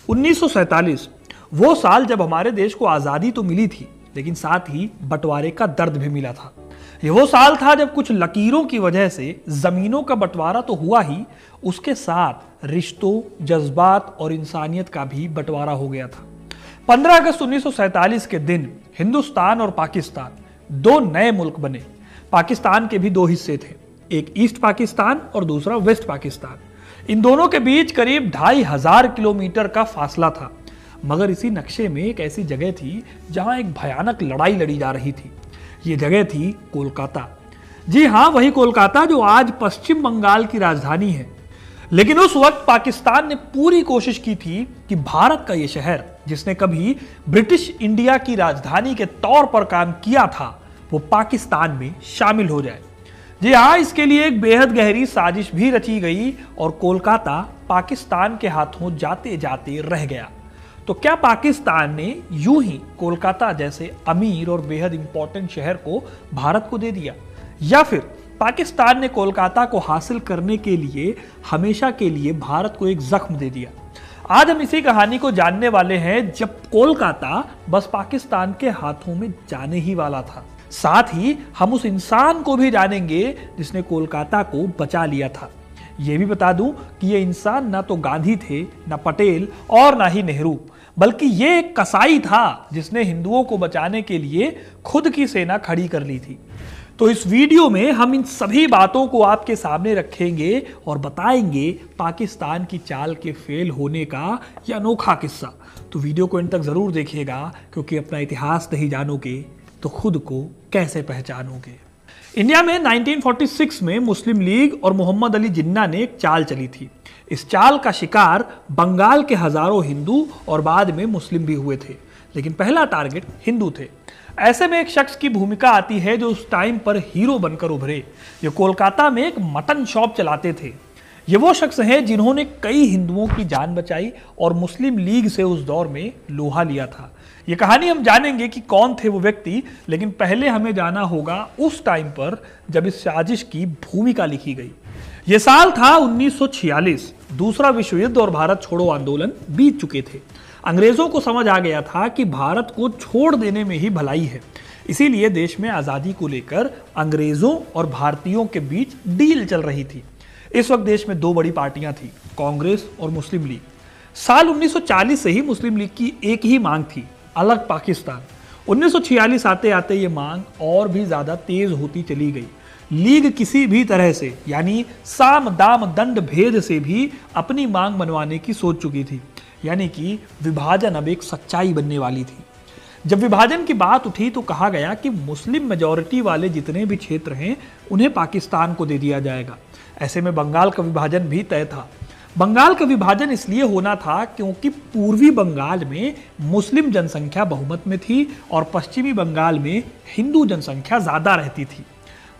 1947 वो साल जब हमारे देश को आजादी तो मिली थी, लेकिन साथ ही बंटवारे का दर्द भी मिला था। ये वो साल था जब कुछ लकीरों की वजह से जमीनों का बंटवारा तो हुआ ही, उसके साथ रिश्तों, जज्बात और इंसानियत का भी बंटवारा हो गया था। 15 अगस्त 1947 के दिन हिंदुस्तान और पाकिस्तान दो नए मुल्क बने। पाकिस्तान के भी दो हिस्से थे, एक ईस्ट पाकिस्तान और दूसरा वेस्ट पाकिस्तान। इन दोनों के बीच करीब 2500 किलोमीटर का फासला था, मगर इसी नक्शे में एक ऐसी जगह थी जहां एक भयानक लड़ाई लड़ी जा रही थी। ये जगह थी कोलकाता। जी हां, वही कोलकाता जो आज पश्चिम बंगाल की राजधानी है। लेकिन उस वक्त पाकिस्तान ने पूरी कोशिश की थी कि भारत का ये शहर, जिसने कभी ब्रिटिश इंडिया की राजधानी के तौर पर काम किया था, वो पाकिस्तान में शामिल हो जाए। जी हाँ, इसके लिए एक बेहद गहरी साजिश भी रची गई और कोलकाता पाकिस्तान के हाथों जाते जाते रह गया। तो क्या पाकिस्तान ने यूं ही कोलकाता जैसे अमीर और बेहद इंपॉर्टेंट शहर को भारत को दे दिया, या फिर पाकिस्तान ने कोलकाता को हासिल करने के लिए हमेशा के लिए भारत को एक जख्म दे दिया? आज हम इसी कहानी को जानने वाले हैं, जब कोलकाता बस पाकिस्तान के हाथों में जाने ही वाला था। साथ ही हम उस इंसान को भी जानेंगे जिसने कोलकाता को बचा लिया था। यह भी बता दूं कि यह इंसान ना तो गांधी थे, ना पटेल और ना ही नेहरू, बल्कि ये एक कसाई था जिसने हिंदुओं को बचाने के लिए खुद की सेना खड़ी कर ली थी। तो इस वीडियो में हम इन सभी बातों को आपके सामने रखेंगे और बताएंगे पाकिस्तान की चाल के फेल होने का यह अनोखा किस्सा। तो वीडियो को अंत तक जरूर देखिएगा, क्योंकि अपना इतिहास नहीं जानोगे तो खुद को कैसे पहचानोगे। इंडिया में 1946 में मुस्लिम लीग और मोहम्मद अली जिन्ना ने एक चाल चली थी। इस चाल का शिकार बंगाल के हजारों हिंदू और बाद में मुस्लिम भी हुए थे, लेकिन पहला टारगेट हिंदू थे। ऐसे में एक शख्स की भूमिका आती है जो उस टाइम पर हीरो बनकर उभरे। ये कोलकाता में एक मटन शॉप चलाते थे। ये वो शख्स हैं जिन्होंने कई हिंदुओं की जान बचाई और मुस्लिम लीग से उस दौर में लोहा लिया था। ये कहानी हम जानेंगे कि कौन थे वो व्यक्ति, लेकिन पहले हमें जाना होगा उस टाइम पर जब इस साजिश की भूमिका लिखी गई। ये साल था 1946। दूसरा विश्व युद्ध और भारत छोड़ो आंदोलन बीत चुके थे। अंग्रेजों को समझ आ गया था कि भारत को छोड़ देने में ही भलाई है। इसीलिए देश में आजादी को लेकर अंग्रेजों और भारतीयों के बीच डील चल रही थी। इस वक्त देश में दो बड़ी पार्टियां थी, कांग्रेस और मुस्लिम लीग। साल 1940 से ही मुस्लिम लीग की एक ही मांग थी, अलग पाकिस्तान। 1946 आते आते ये मांग और भी ज्यादा तेज होती चली गई। लीग किसी भी तरह से, यानी साम दाम दंड भेद से भी अपनी मांग मनवाने की सोच चुकी थी, यानी कि विभाजन अब एक सच्चाई बनने वाली थी। जब विभाजन की बात उठी तो कहा गया कि मुस्लिम मेजॉरिटी वाले जितने भी क्षेत्र हैं उन्हें पाकिस्तान को दे दिया जाएगा। ऐसे में बंगाल का विभाजन भी तय था। बंगाल का विभाजन इसलिए होना था क्योंकि पूर्वी बंगाल में मुस्लिम जनसंख्या बहुमत में थी और पश्चिमी बंगाल में हिंदू जनसंख्या ज्यादा रहती थी।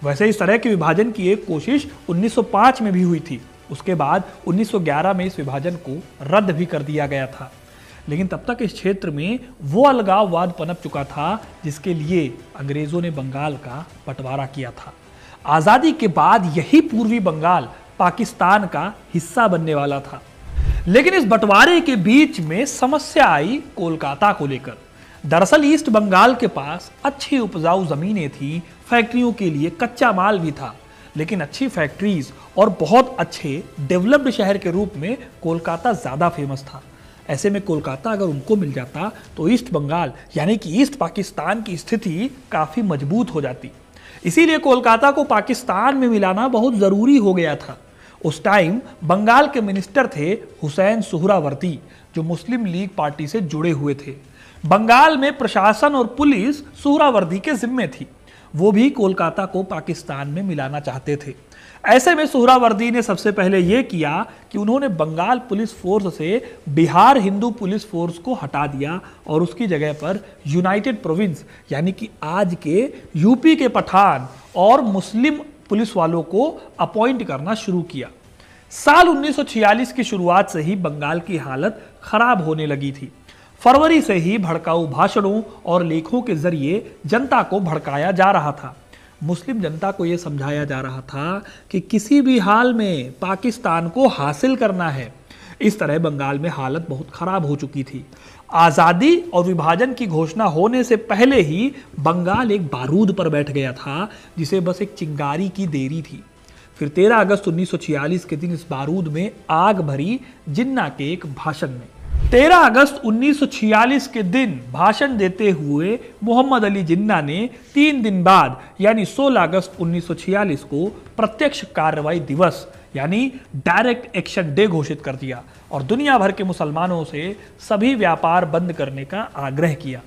वैसे इस तरह के विभाजन की एक कोशिश 1905 में भी हुई थी। उसके बाद 1911 में इस विभाजन को रद्द भी कर दिया गया था। लेकिन तब तक इस क्षेत्र में वो अलगाववाद पनप चुका था जिसके लिए अंग्रेजों ने बंगाल का बंटवारा किया था। आजादी के बाद यही पूर्वी बंगाल पाकिस्तान का हिस्सा बनने वाला था। लेकिन इस बंटवारे के बीच में समस्या आई कोलकाता को लेकर। दरअसल ईस्ट बंगाल के पास अच्छी उपजाऊ जमीनें थी, फैक्ट्रियों के लिए कच्चा माल भी था, लेकिन अच्छी फैक्ट्रीज और बहुत अच्छे डेवलप्ड शहर के रूप में कोलकाता ज्यादा फेमस था। ऐसे में कोलकाता अगर उनको मिल जाता तो ईस्ट बंगाल यानी कि ईस्ट पाकिस्तान की स्थिति काफी मजबूत हो जाती। इसीलिए कोलकाता को पाकिस्तान में मिलाना बहुत जरूरी हो गया था। उस टाइम बंगाल के मिनिस्टर थे हुसैन सुहरावर्दी, जो मुस्लिम लीग पार्टी से जुड़े हुए थे। बंगाल में प्रशासन और पुलिस सुहरावर्दी के जिम्मे थी। वो भी कोलकाता को पाकिस्तान में मिलाना चाहते थे। ऐसे में सुहरावर्दी ने सबसे पहले यह किया कि उन्होंने बंगाल पुलिस फोर्स से बिहार हिंदू पुलिस फोर्स को हटा दिया और उसकी जगह पर यूनाइटेड प्रोविंस यानी कि आज के यूपी के पठान और मुस्लिम पुलिस वालों को अपॉइंट करना शुरू किया। साल 1946 की शुरुआत से ही बंगाल की हालत खराब होने लगी थी। फरवरी से ही भड़काऊ भाषणों और लेखों के जरिए जनता को भड़काया जा रहा था। मुस्लिम जनता को यह समझाया जा रहा था कि किसी भी हाल में पाकिस्तान को हासिल करना है। इस तरह बंगाल में हालत बहुत खराब हो चुकी थी। आजादी और विभाजन की घोषणा होने से पहले ही बंगाल एक बारूद पर बैठ गया था, जिसे बस एक चिंगारी की देरी थी। फिर 13 अगस्त 1946 के दिन इस बारूद में आग भरी जिन्ना के एक भाषण में। 13 अगस्त 1946 के दिन भाषण देते हुए मोहम्मद अली जिन्ना ने 3 दिन बाद यानी 16 अगस्त 1946 को प्रत्यक्ष कार्रवाई दिवस यानी डायरेक्ट एक्शन डे घोषित कर दिया और दुनिया भर के मुसलमानों से सभी व्यापार बंद करने का आग्रह किया।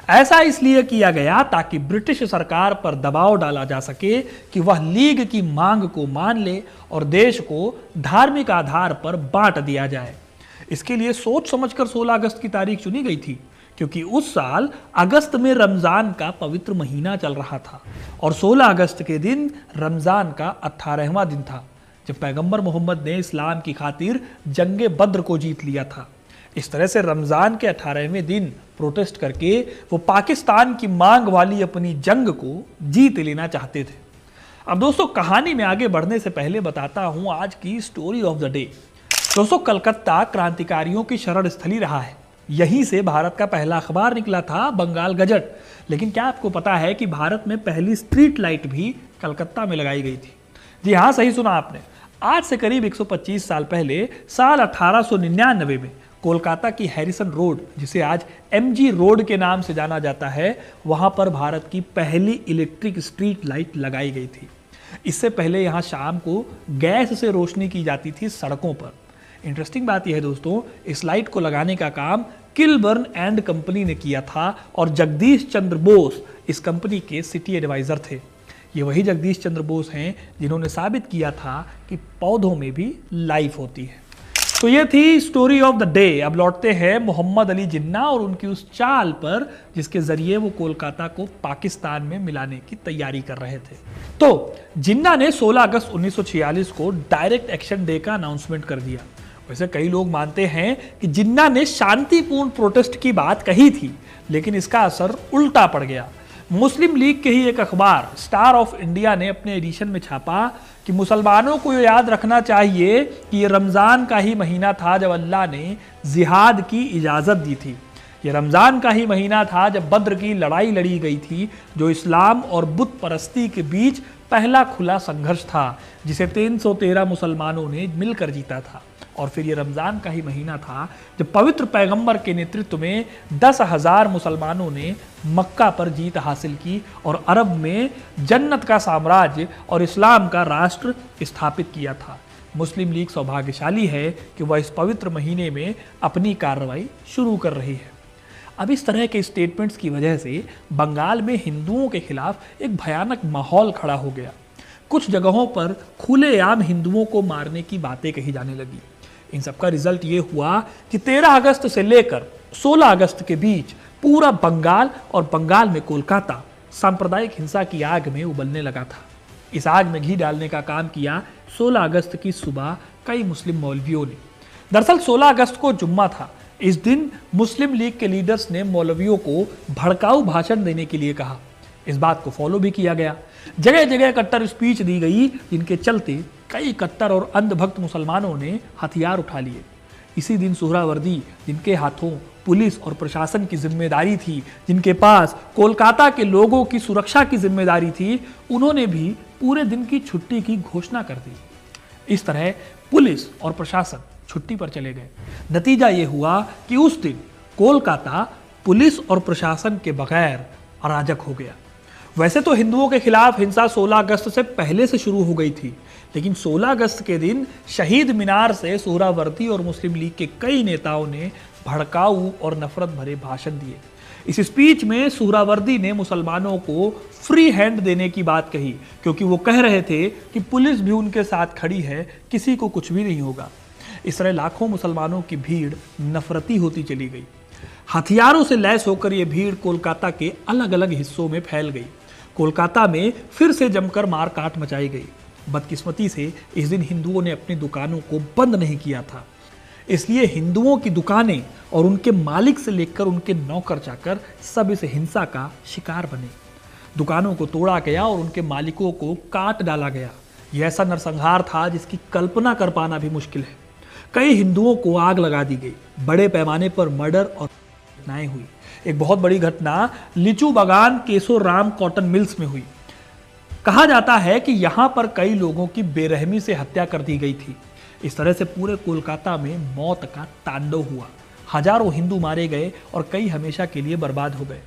ऐसा इसलिए किया गया ताकि ब्रिटिश सरकार पर दबाव डाला जा सके कि वह लीग की मांग को मान ले और देश को धार्मिक आधार पर बांट दिया जाए। इसके लिए सोच समझकर 16 अगस्त की तारीख चुनी गई थी, क्योंकि उस साल अगस्त में रमजान का पवित्र महीना चल रहा था और 16 अगस्त के दिन रमजान का 18वां दिन था, जब पैगंबर मोहम्मद ने इस्लाम की खातिर जंगे बद्र को जीत लिया था। इस तरह से रमजान के 18वें दिन प्रोटेस्ट करके वो पाकिस्तान की मांग वाली अपनी जंग को जीत लेना चाहते थे। अब दोस्तों, कहानी में आगे बढ़ने से पहले बताता हूं आज की स्टोरी ऑफ द डे। दोस्तों, कलकत्ता क्रांतिकारियों की शरण स्थली रहा है। यहीं से भारत का पहला अखबार निकला था, बंगाल गजट। लेकिन क्या आपको पता है कि भारत में पहली स्ट्रीट लाइट भी कलकत्ता में लगाई गई थी? जी हाँ, सही सुना आपने। आज से करीब 125 साल पहले साल 1899 में कोलकाता की हैरिसन रोड, जिसे आज एमजी रोड के नाम से जाना जाता है, वहां पर भारत की पहली इलेक्ट्रिक स्ट्रीट लाइट लगाई गई थी। इससे पहले यहां शाम को गैस से रोशनी की जाती थी सड़कों पर। इंटरेस्टिंग बात यह है दोस्तों, इस लाइट को लगाने का काम किलबर्न एंड कंपनी ने किया था और जगदीश चंद्र बोस इस कंपनी के सिटी एडवाइजर थे। ये वही जगदीश चंद्र बोस हैं जिन्होंने साबित किया था कि पौधों में भी लाइफ होती है। तो ये थी स्टोरी ऑफ द डे। अब लौटते हैं मोहम्मद अली जिन्ना और उनकी उस चाल पर जिसके जरिए वो कोलकाता को पाकिस्तान में मिलाने की तैयारी कर रहे थे। तो जिन्ना ने 16 अगस्त 1946 को डायरेक्ट एक्शन डे का अनाउंसमेंट कर दिया। वैसे कई लोग मानते हैं कि जिन्ना ने शांतिपूर्ण प्रोटेस्ट की बात कही थी, लेकिन इसका असर उल्टा पड़ गया। मुस्लिम लीग के ही एक अखबार स्टार ऑफ इंडिया ने अपने एडिशन में छापा कि मुसलमानों को ये याद रखना चाहिए कि ये रमज़ान का ही महीना था जब अल्लाह ने जिहाद की इजाज़त दी थी। ये रमज़ान का ही महीना था जब बद्र की लड़ाई लड़ी गई थी, जो इस्लाम और बुत परस्ती के बीच पहला खुला संघर्ष था, जिसे 313 मुसलमानों ने मिलकर जीता था। और फिर ये रमज़ान का ही महीना था जब पवित्र पैगंबर के नेतृत्व में 10,000 मुसलमानों ने मक्का पर जीत हासिल की और अरब में जन्नत का साम्राज्य और इस्लाम का राष्ट्र स्थापित किया था। मुस्लिम लीग सौभाग्यशाली है कि वह इस पवित्र महीने में अपनी कार्रवाई शुरू कर रही है। अब इस तरह के स्टेटमेंट्स की वजह से बंगाल में हिंदुओं के खिलाफ एक भयानक माहौल खड़ा हो गया। कुछ जगहों पर खुलेआम हिंदुओं को मारने की बातें कही जाने लगी। इन सबका रिजल्ट ये हुआ कि 13 अगस्त से लेकर 16 अगस्त के बीच पूरा बंगाल और बंगाल में कोलकाता सांप्रदायिक हिंसा की आग में उबलने लगा था। इस आग में घी डालने का काम किया 16 अगस्त की सुबह कई मुस्लिम मौलवियों ने। दरअसल 16 अगस्त को जुम्मा था। इस दिन मुस्लिम लीग के लीडर्स ने मौलवियों को भड़काऊ भाषण देने के लिए कहा। इस बात को फॉलो भी किया गया। जगह जगह कट्टर स्पीच दी गई, जिनके चलते कई कट्टर और अंधभक्त मुसलमानों ने हथियार उठा लिए। इसी दिन सुहरावर्दी, जिनके हाथों पुलिस और प्रशासन की जिम्मेदारी थी, जिनके पास कोलकाता के लोगों की सुरक्षा की जिम्मेदारी थी, उन्होंने भी पूरे दिन की छुट्टी की घोषणा कर दी। इस तरह पुलिस और प्रशासन छुट्टी पर चले गए। नतीजा ये हुआ कि उस दिन कोलकाता पुलिस और प्रशासन के बगैर अराजक हो गया। वैसे तो हिंदुओं के खिलाफ हिंसा 16 अगस्त से पहले से शुरू हो गई थी, लेकिन 16 अगस्त के दिन शहीद मीनार से सुहरावर्दी और मुस्लिम लीग के कई नेताओं ने भड़काऊ और नफरत भरे भाषण दिए। इस स्पीच में सुहरावर्दी ने मुसलमानों को फ्री हैंड देने की बात कही, क्योंकि वो कह रहे थे कि पुलिस भी उनके साथ खड़ी है, किसी को कुछ भी नहीं होगा। इस तरह लाखों मुसलमानों की भीड़ नफरती होती चली गई। हथियारों से लैस होकर यह भीड़ कोलकाता के अलग अलग हिस्सों में फैल गई। कोलकाता में फिर से जमकर मारकाट मचाई गई। बदकिस्मती से इस दिन हिंदुओं ने अपनी दुकानों को बंद नहीं किया था, इसलिए हिंदुओं की दुकानें और उनके मालिक से लेकर उनके नौकर चाकर सब इस हिंसा का शिकार बने। दुकानों को तोड़ा गया और उनके मालिकों को काट डाला गया। यह ऐसा नरसंहार था जिसकी कल्पना कर पाना भी मुश्किल है। कई हिंदुओं को आग लगा दी गई, बड़े पैमाने पर मर्डर और घटनाएं हुई। एक बहुत बड़ी घटना लिचू बागान केशोराम कॉटन मिल्स में हुई। कहा जाता है कि यहां पर कई लोगों की बेरहमी से हत्या कर दी गई थी। इस तरह से पूरे कोलकाता में मौत का तांडव हुआ। हजारों हिंदू मारे गए और कई हमेशा के लिए बर्बाद हो गए।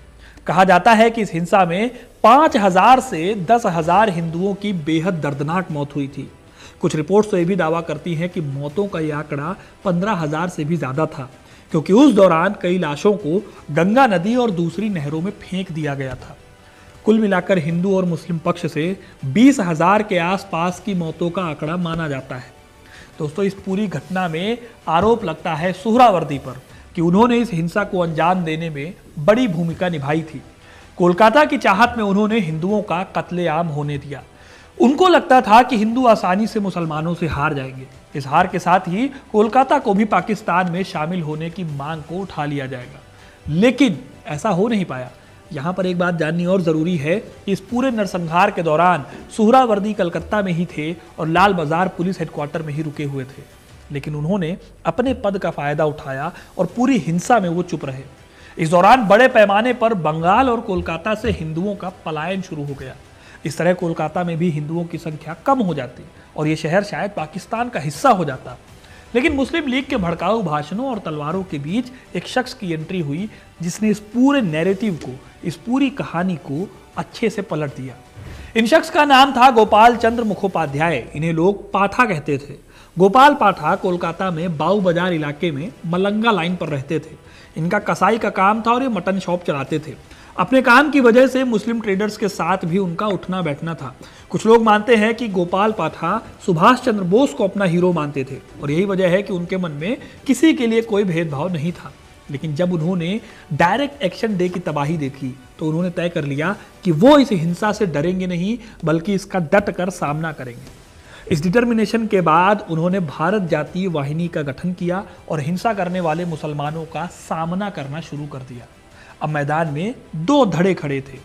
कहा जाता है कि इस हिंसा में 5,000 से 10,000 हिंदुओं की बेहद दर्दनाक मौत हुई थी। कुछ रिपोर्ट्स तो यह भी दावा करती हैं कि मौतों का यह आंकड़ा 15,000 से भी ज्यादा था, क्योंकि उस दौरान कई लाशों को गंगा नदी और दूसरी नहरों में फेंक दिया गया था। कुल मिलाकर हिंदू और मुस्लिम पक्ष से 20,000 के आसपास की मौतों का आंकड़ा माना जाता है। दोस्तों, इस पूरी घटना में आरोप लगता है सुहरावर्दी पर कि उन्होंने इस हिंसा को अंजाम देने में बड़ी भूमिका निभाई थी। कोलकाता की चाहत में उन्होंने हिंदुओं का कत्लेआम होने दिया। उनको लगता था कि हिंदू आसानी से मुसलमानों से हार जाएंगे। इस हार के साथ ही कोलकाता को भी पाकिस्तान में शामिल होने की मांग को उठा लिया जाएगा, लेकिन ऐसा हो नहीं पाया। यहां पर एक बात जाननी और जरूरी है कि इस पूरे नरसंहार के दौरान सुहरावर्दी कलकत्ता में ही थे और लाल बाजार पुलिस हेडक्वार्टर में ही रुके हुए थे, लेकिन उन्होंने अपने पद का फायदा उठाया और पूरी हिंसा में वो चुप रहे। इस दौरान बड़े पैमाने पर बंगाल और कोलकाता से हिंदुओं का पलायन शुरू हो गया। इस तरह कोलकाता में भी हिंदुओं की संख्या कम हो जाती और ये शहर शायद पाकिस्तान का हिस्सा हो जाता। लेकिन मुस्लिम लीग के भड़काऊ भाषणों और तलवारों के बीच एक शख्स की एंट्री हुई जिसने इस पूरे नैरेटिव को, इस पूरी कहानी को अच्छे से पलट दिया। इन शख्स का नाम था गोपाल चंद्र मुखोपाध्याय। इन्हें लोग पाठा कहते थे। गोपाल पाठा कोलकाता में बाऊ बाजार इलाके में मलंगा लाइन पर रहते थे। इनका कसाई का काम था और ये मटन शॉप चलाते थे। अपने काम की वजह से मुस्लिम ट्रेडर्स के साथ भी उनका उठना बैठना था। कुछ लोग मानते हैं कि गोपाल पाठा सुभाष चंद्र बोस को अपना हीरो मानते थे और यही वजह है कि उनके मन में किसी के लिए कोई भेदभाव नहीं था। लेकिन जब उन्होंने डायरेक्ट एक्शन डे की तबाही देखी तो उन्होंने तय कर लिया कि वो इस हिंसा से डरेंगे नहीं, बल्कि इसका डट कर सामना करेंगे। इस डिटर्मिनेशन के बाद उन्होंने भारत जातीय वाहिनी का गठन किया और हिंसा करने वाले मुसलमानों का सामना करना शुरू कर दिया। अब मैदान में दो धड़े खड़े थे,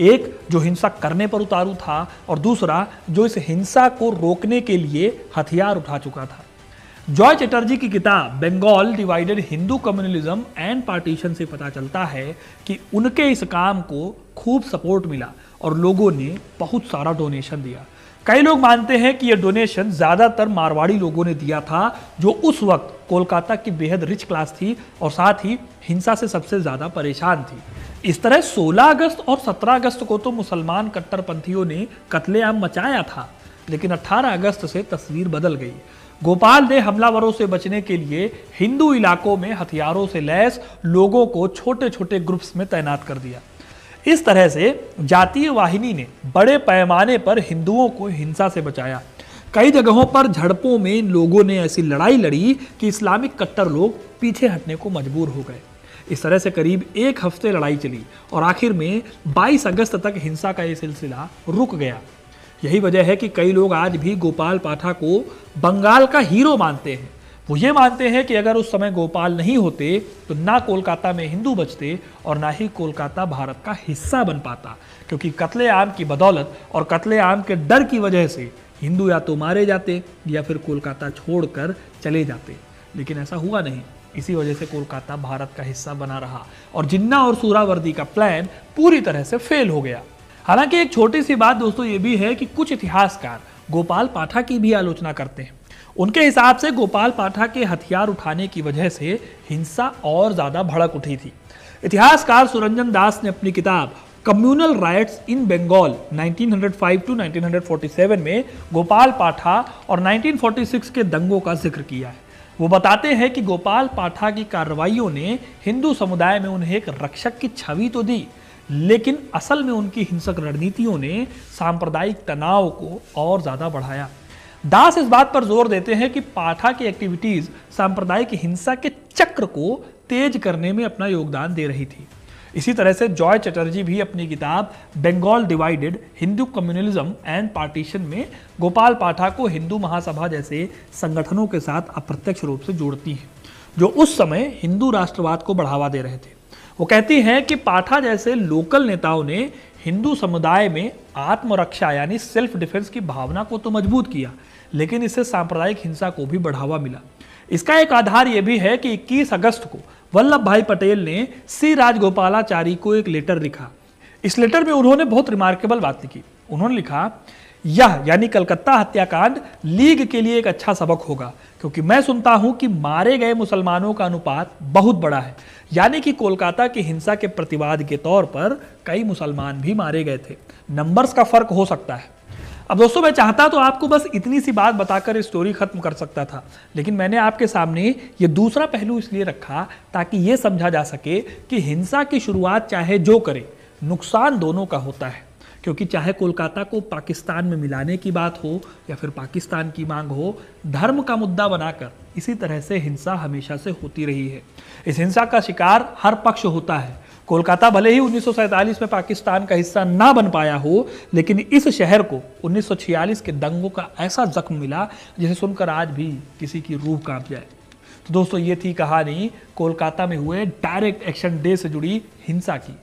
एक जो हिंसा करने पर उतारू था और दूसरा जो इस हिंसा को रोकने के लिए हथियार उठा चुका था। जॉय चटर्जी की किताब Bengal divided Hindu communalism and partition से पता चलता है कि उनके इस काम को खूब सपोर्ट मिला और लोगों ने बहुत सारा डोनेशन दिया। कई लोग मानते हैं कि यह डोनेशन ज्यादातर मारवाड़ी लोगों ने दिया था, जो उस वक्त कोलकाता की बेहद रिच क्लास थी और साथ ही हिंसा से सबसे ज्यादा परेशान थी। इस तरह 16 अगस्त और 17 अगस्त को तो मुसलमान कट्टरपंथियों ने कत्लेआम मचाया था, लेकिन 18 अगस्त से तस्वीर बदल गई। गोपाल ने हमलावरों से बचने के लिए हिंदू इलाकों में हथियारों से लैस लोगों को छोटे छोटे ग्रुप्स में तैनात कर दिया। इस तरह से जातीय वाहिनी ने बड़े पैमाने पर हिंदुओं को हिंसा से बचाया। कई जगहों पर झड़पों में इन लोगों ने ऐसी लड़ाई लड़ी कि इस्लामिक कट्टर लोग पीछे हटने को मजबूर हो गए। इस तरह से करीब एक हफ्ते लड़ाई चली और आखिर में 22 अगस्त तक हिंसा का यह सिलसिला रुक गया। यही वजह है कि कई लोग आज भी गोपाल पाठा को बंगाल का हीरो मानते हैं। वो ये मानते हैं कि अगर उस समय गोपाल नहीं होते तो ना कोलकाता में हिंदू बचते और ना ही कोलकाता भारत का हिस्सा बन पाता, क्योंकि कत्लेआम की बदौलत और कत्लेआम के डर की वजह से हिंदू या तो मारे जाते या फिर कोलकाता छोड़कर चले जाते। लेकिन ऐसा हुआ नहीं। इसी वजह से कोलकाता भारत का हिस्सा बना रहा और जिन्ना और सुहरावर्दी का प्लान पूरी तरह से फेल हो गया। हालांकि एक छोटी सी बात दोस्तों ये भी है कि कुछ इतिहासकार गोपाल पाठा की भी आलोचना करते हैं। उनके हिसाब से गोपाल पाठा के हथियार उठाने की वजह से हिंसा और ज्यादा भड़क उठी थी। इतिहासकार सुरंजन दास ने अपनी किताब communal riots in Bengal 1905 to 1947 में गोपाल पाठा और 1946 के दंगों का जिक्र किया है। वो बताते हैं कि गोपाल पाठा की कार्रवाइयों ने हिंदू समुदाय में उन्हें एक रक्षक की छवि तो दी, लेकिन असल में उनकी हिंसक रणनीतियों ने सांप्रदायिक तनाव को और ज्यादा बढ़ाया। दास इस बात पर जोर देते हैं कि पाठा की एक्टिविटीज सांप्रदायिक हिंसा के चक्र को तेज करने में अपना योगदान दे रही थी। इसी तरह से जॉय चटर्जी भी अपनी किताब Bengal divided Hindu communalism and partition में गोपाल पाठा को हिंदू महासभा जैसे संगठनों के साथ अप्रत्यक्ष रूप से जोड़ती है, जो उस समय हिंदू राष्ट्रवाद को बढ़ावा दे रहे थे। वो कहती हैं कि पाठा जैसे लोकल नेताओं ने हिंदू समुदाय में आत्मरक्षा यानी सेल्फ डिफेंस की भावना को तो मजबूत किया, लेकिन इससे सांप्रदायिक हिंसा को भी बढ़ावा मिला। इसका एक आधार यह भी है कि 21 अगस्त को वल्लभ भाई पटेल ने सी राजगोपालाचारी को एक लेटर लिखा। इस लेटर में उन्होंने बहुत रिमार्केबल बात लिखी। उन्होंने लिखा, यह यानी कलकत्ता हत्याकांड लीग के लिए एक अच्छा सबक होगा, क्योंकि मैं सुनता हूं कि मारे गए मुसलमानों का अनुपात बहुत बड़ा है। यानी कि कोलकाता की हिंसा के प्रतिवाद के तौर पर कई मुसलमान भी मारे गए थे। नंबर्स का फर्क हो सकता है। अब दोस्तों, मैं चाहता तो आपको बस इतनी सी बात बताकर स्टोरी खत्म कर सकता था, लेकिन मैंने आपके सामने ये दूसरा पहलू इसलिए रखा ताकि ये समझा जा सके कि हिंसा की शुरुआत चाहे जो करे, नुकसान दोनों का होता है। क्योंकि चाहे कोलकाता को पाकिस्तान में मिलाने की बात हो या फिर पाकिस्तान की मांग हो, धर्म का मुद्दा बनाकर इसी तरह से हिंसा हमेशा से होती रही है। इस हिंसा का शिकार हर पक्ष होता है। कोलकाता भले ही 1947 में पाकिस्तान का हिस्सा ना बन पाया हो, लेकिन इस शहर को 1946 के दंगों का ऐसा जख्म मिला जिसे सुनकर आज भी किसी की रूह कांप जाए। तो दोस्तों, ये थी कहानी कोलकाता में हुए डायरेक्ट एक्शन डे से जुड़ी हिंसा की।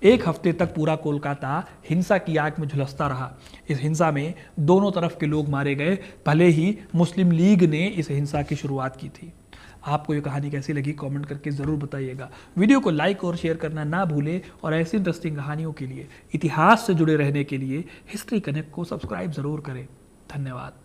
एक हफ्ते तक पूरा कोलकाता हिंसा की आग में झुलसता रहा। इस हिंसा में दोनों तरफ के लोग मारे गए, भले ही मुस्लिम लीग ने इस हिंसा की शुरुआत की थी। आपको ये कहानी कैसी लगी कमेंट करके ज़रूर बताइएगा। वीडियो को लाइक और शेयर करना ना भूलें और ऐसी इंटरेस्टिंग कहानियों के लिए, इतिहास से जुड़े रहने के लिए हिस्ट्री कनेक्ट को सब्सक्राइब ज़रूर करें। धन्यवाद।